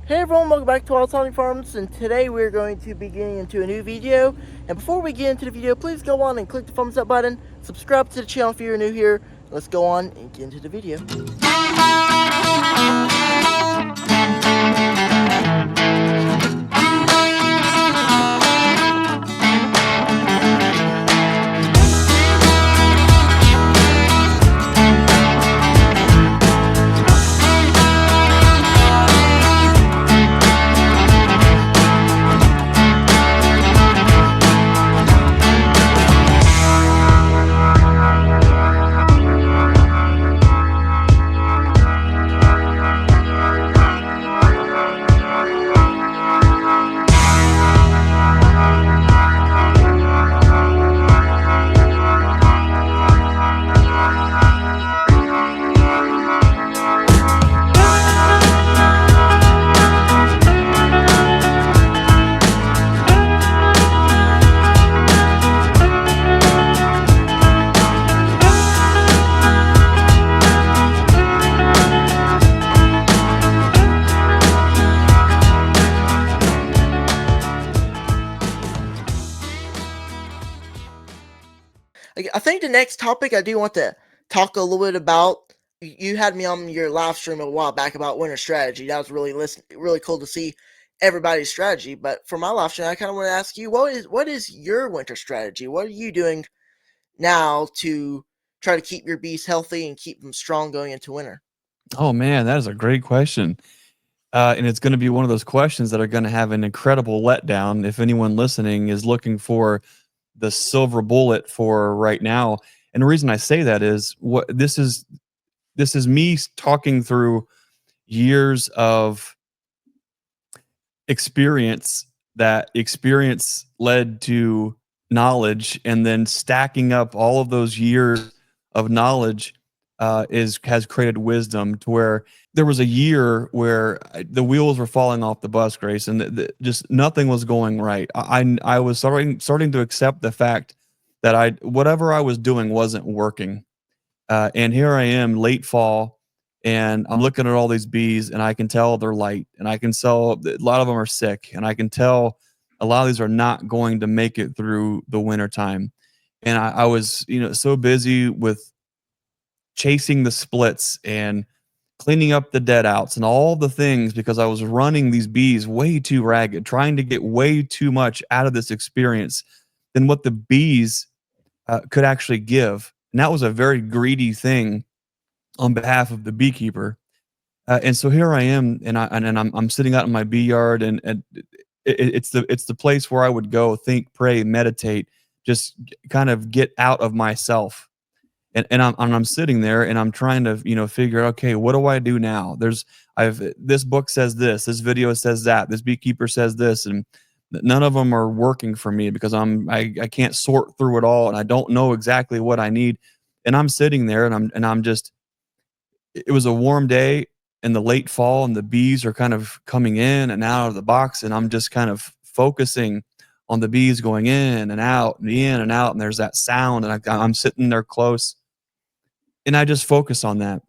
Hey everyone, welcome back to Wild Tony Farms, and today we're going to be getting into a new video. And before we get into the video, please go on and click the thumbs up button, subscribe to the channel if you're new here. Let's go on and get into the video. I think the next topic I do want to talk a little bit about. You had me on your live stream a while back about winter strategy. That was really cool to see everybody's strategy. But for my live stream, I kind of want to ask you, what is your winter strategy? What are you doing now to try to keep your bees healthy and keep them strong going into winter? Oh man, that is a great question. And it's going to be one of those questions that are going to have an incredible letdown if anyone listening is looking for the silver bullet for right now. And the reason I say that is this is me talking through years of experience. That experience led to knowledge, and then stacking up all of those years of knowledge has created wisdom to where there was a year where the wheels were falling off the bus, Grace, and just nothing was going right. I was starting to accept the fact that whatever I was doing wasn't working. And here I am, late fall, and I'm looking at all these bees, and I can tell they're light, and I can tell a lot of them are sick, and I can tell a lot of these are not going to make it through the winter time. And I was, so busy with chasing the splits and cleaning up the dead outs and all the things because I was running these bees way too ragged, trying to get way too much out of this experience than what the bees could actually give. And that was a very greedy thing on behalf of the beekeeper. And so here I am, and I'm sitting out in my bee yard, and it's the place where I would go, think, pray, meditate, just kind of get out of myself. And I'm sitting there, and I'm trying to figure out, okay, what do I do now? I've this book says this video says that, this beekeeper says this, and none of them are working for me because I can't sort through it all, and I don't know exactly what I need. And I'm sitting there, and I'm just it was a warm day in the late fall, and the bees are kind of coming in and out of the box, and I'm just kind of focusing on the bees going in and out and in and out, and there's that sound, and I'm sitting there close, and I just focus on that.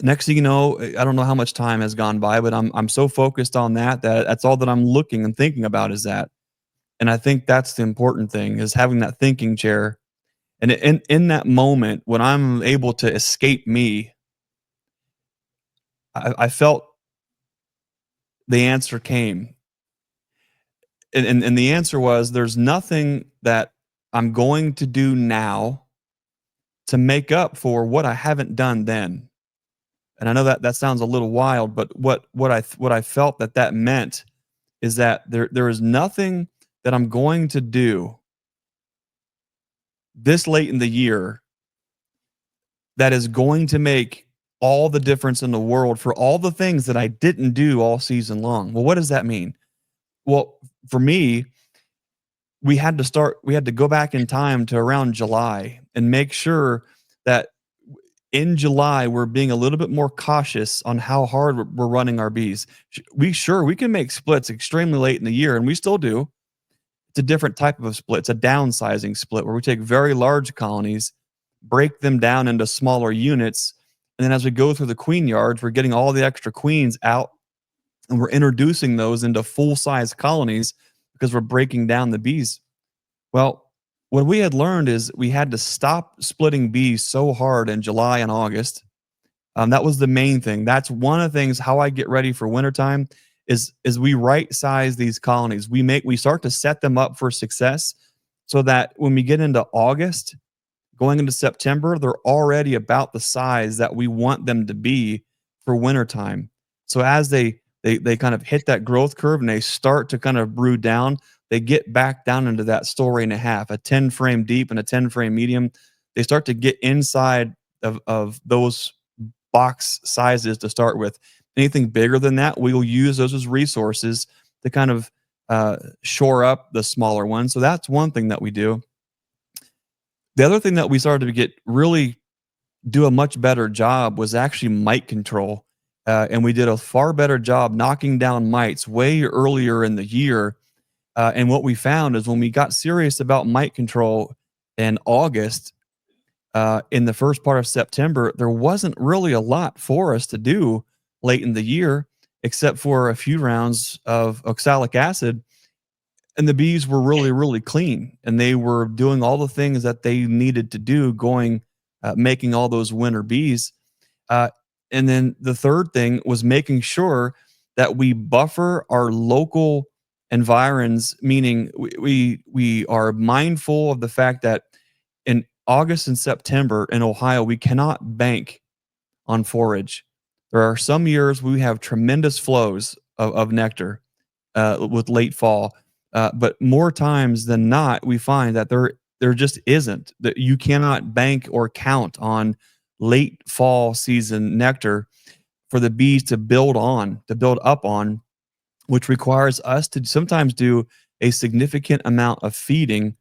Next thing you know, I don't know how much time has gone by, but I'm so focused on that's all that I'm looking and thinking about is that. And I think that's the important thing, is having that thinking chair. And in that moment when I'm able to escape me, I felt the answer came. And the answer was, there's nothing that I'm going to do now to make up for what I haven't done then. And I know that sounds a little wild, but what I felt that meant is that there is nothing that I'm going to do this late in the year that is going to make all the difference in the world for all the things that I didn't do all season long. Well, what does that mean? Well, for me, we had to go back in time to around July and make sure that in July we're being a little bit more cautious on how hard we're running our bees. We can make splits extremely late in the year, and we still do. It's a different type of a split. It's a downsizing split where we take very large colonies, break them down into smaller units, and then as we go through the queen yards, we're getting all the extra queens out and we're introducing those into full size colonies because we're breaking down the bees. Well, what we had learned is we had to stop splitting bees so hard in July and August. That was the main thing. That's one of the things how I get ready for wintertime is we right size these colonies. We start to set them up for success so that when we get into August, going into September, they're already about the size that we want them to be for wintertime. So as they kind of hit that growth curve and they start to kind of brood down, they get back down into that story and a half, a 10 frame deep and a 10 frame medium. They start to get inside of those box sizes to start with. Anything bigger than that, we will use those as resources to kind of shore up the smaller ones. So that's one thing that we do. The other thing that we started to get really do a much better job was actually mite control. And we did a far better job knocking down mites way earlier in the year. And what we found is when we got serious about mite control in August, in the first part of September, there wasn't really a lot for us to do late in the year, except for a few rounds of oxalic acid. And the bees were really, really clean, and they were doing all the things that they needed to do, going, making all those winter bees. Uh, and then the third thing was making sure that we buffer our local environs, meaning we are mindful of the fact that in August and September in Ohio, we cannot bank on forage. There are some years we have tremendous flows of nectar with late fall, but more times than not, we find that there just isn't. That you cannot bank or count on late fall season nectar for the bees to build up on, which requires us to sometimes do a significant amount of feeding,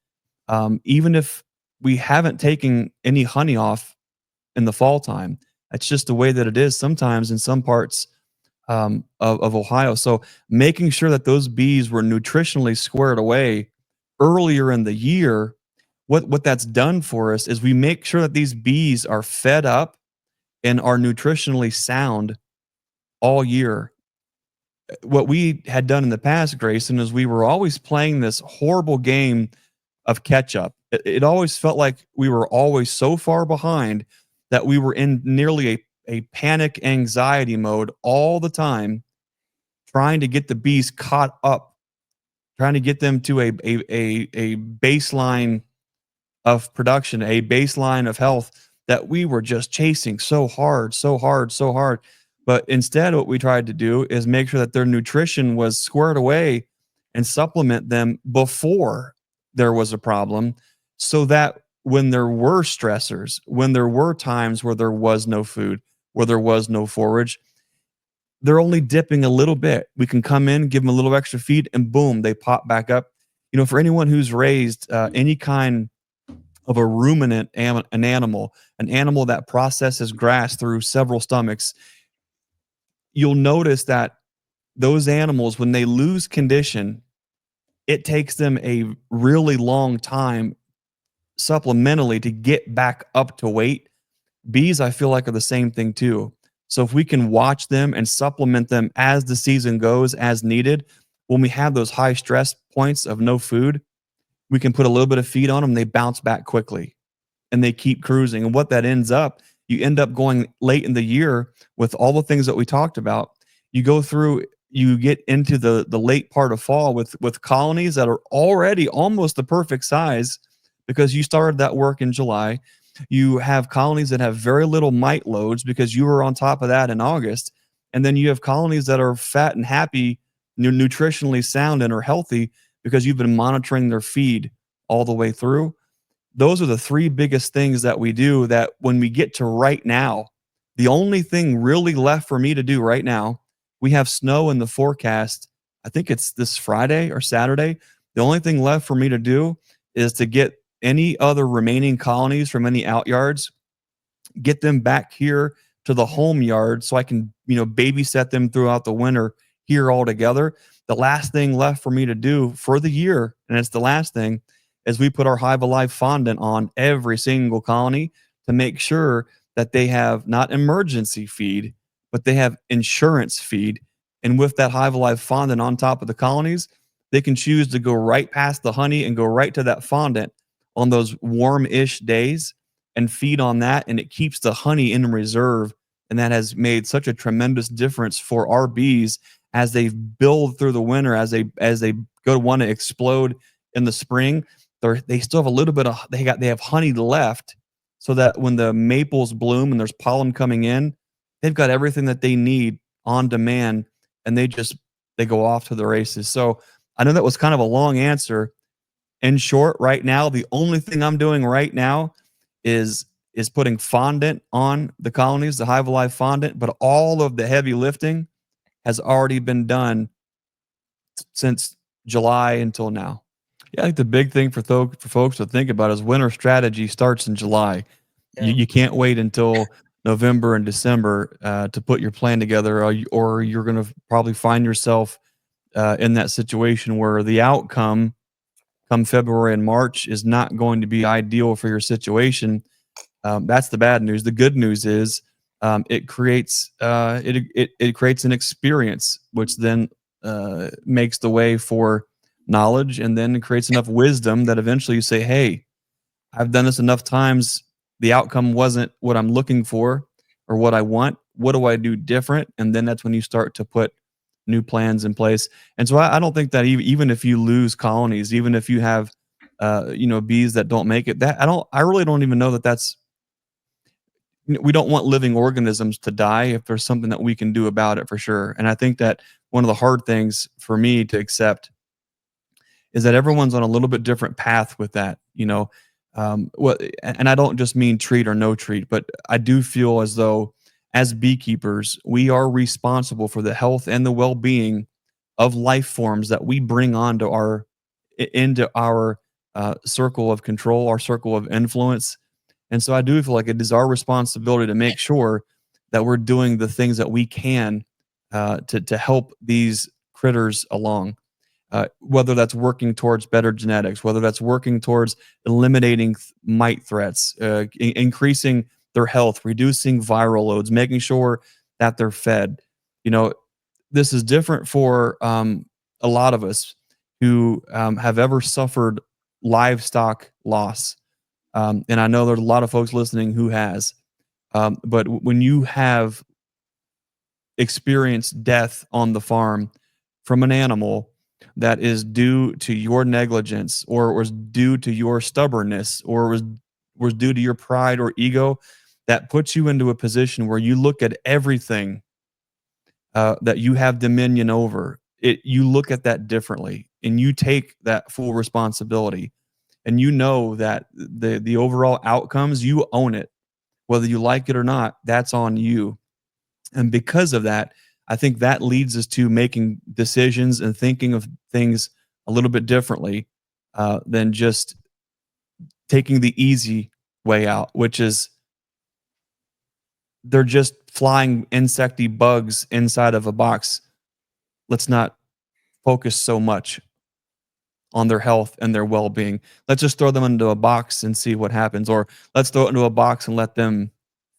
even if we haven't taken any honey off in the fall time. That's just the way that it is sometimes in some parts of Ohio. So making sure that those bees were nutritionally squared away earlier in the year, what that's done for us is we make sure that these bees are fed up and are nutritionally sound all year. What we had done in the past, Grayson, is we were always playing this horrible game of catch up. It always felt like we were always so far behind that we were in nearly a panic anxiety mode all the time, trying to get the bees caught up, trying to get them to a baseline of production, a baseline of health that we were just chasing so hard, so hard, so hard. But instead, what we tried to do is make sure that their nutrition was squared away and supplement them before there was a problem so that when there were stressors, when there were times where there was no food, where there was no forage, they're only dipping a little bit. We can come in, give them a little extra feed, and boom, they pop back up. You know, for anyone who's raised any kind of a ruminant an animal that processes grass through several stomachs, you'll notice that those animals, when they lose condition, it takes them a really long time supplementally to get back up to weight. Bees, I feel like, are the same thing too. So if we can watch them and supplement them as the season goes as needed, when we have those high stress points of no food, we can put a little bit of feed on them, they bounce back quickly and they keep cruising. And what that ends up, you end up going late in the year with all the things that we talked about. You go through, you get into the late part of fall with colonies that are already almost the perfect size because you started that work in July. You have colonies that have very little mite loads because you were on top of that in August. And then you have colonies that are fat and happy, nutritionally sound and are healthy because you've been monitoring their feed all the way through. Those are the three biggest things that we do that when we get to right now, the only thing really left for me to do right now, we have snow in the forecast. I think it's this Friday or Saturday. The only thing left for me to do is to get any other remaining colonies from any out yards, get them back here to the home yard so I can, babysit them throughout the winter here all together. The last thing left for me to do for the year, and it's the last thing, is we put our Hive Alive fondant on every single colony to make sure that they have not emergency feed, but they have insurance feed. And with that Hive Alive fondant on top of the colonies, they can choose to go right past the honey and go right to that fondant on those warm-ish days and feed on that, and it keeps the honey in reserve. And that has made such a tremendous difference for our bees as they build through the winter, as they go to want to explode in the spring. They still have a little bit of they have honey left, so that when the maples bloom and there's pollen coming in, they've got everything that they need on demand, and they go off to the races. So I know that was kind of a long answer. In short, right now, the only thing I'm doing right now is is putting fondant on the colonies, the Hive Alive fondant, but all of the heavy lifting has already been done since July until now. Yeah, I think the big thing for folks to think about is winter strategy starts in July. You, Yeah. you can't wait until November and December to put your plan together, or you're going to probably find yourself in that situation where the outcome come February and March is not going to be ideal for your situation. That's the bad news. The good news is it creates an experience, which then makes the way for knowledge, and then it creates enough wisdom that eventually you say, "Hey, I've done this enough times. The outcome wasn't what I'm looking for or what I want. What do I do different?" And then that's when you start to put new plans in place. And so I don't think that even if you lose colonies, even if you have bees that don't make it, that I really don't even know that that's we don't want living organisms to die if there's something that we can do about it for sure. And I think that one of the hard things for me to accept is that everyone's on a little bit different path with that. What, and I don't just mean treat or no treat, but I do feel as though as beekeepers, we are responsible for the health and the well-being of life forms that we bring into our circle of control, our circle of influence. And so I do feel like it is our responsibility to make sure that we're doing the things that we can to help these critters along. Whether that's working towards better genetics, whether that's working towards eliminating mite threats, increasing their health, reducing viral loads, making sure that they're fed. You know, this is different for a lot of us who have ever suffered livestock loss. And I know there's a lot of folks listening who has. But when you have experienced death on the farm from an animal that is due to your negligence, or was due to your stubbornness, or was due to your pride or ego, that puts you into a position where you look at everything that you have dominion over. You look at that differently, and you take that full responsibility, and you know that the overall outcomes, you own it, whether you like it or not. That's on you. And because of that, I think that leads us to making decisions and thinking of things a little bit differently than just taking the easy way out, which is they're just flying insecty bugs inside of a box. Let's not focus so much on their health and their well-being. Let's just throw them into a box and see what happens, or let's throw it into a box and let them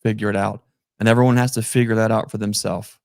figure it out. And everyone has to figure that out for themselves.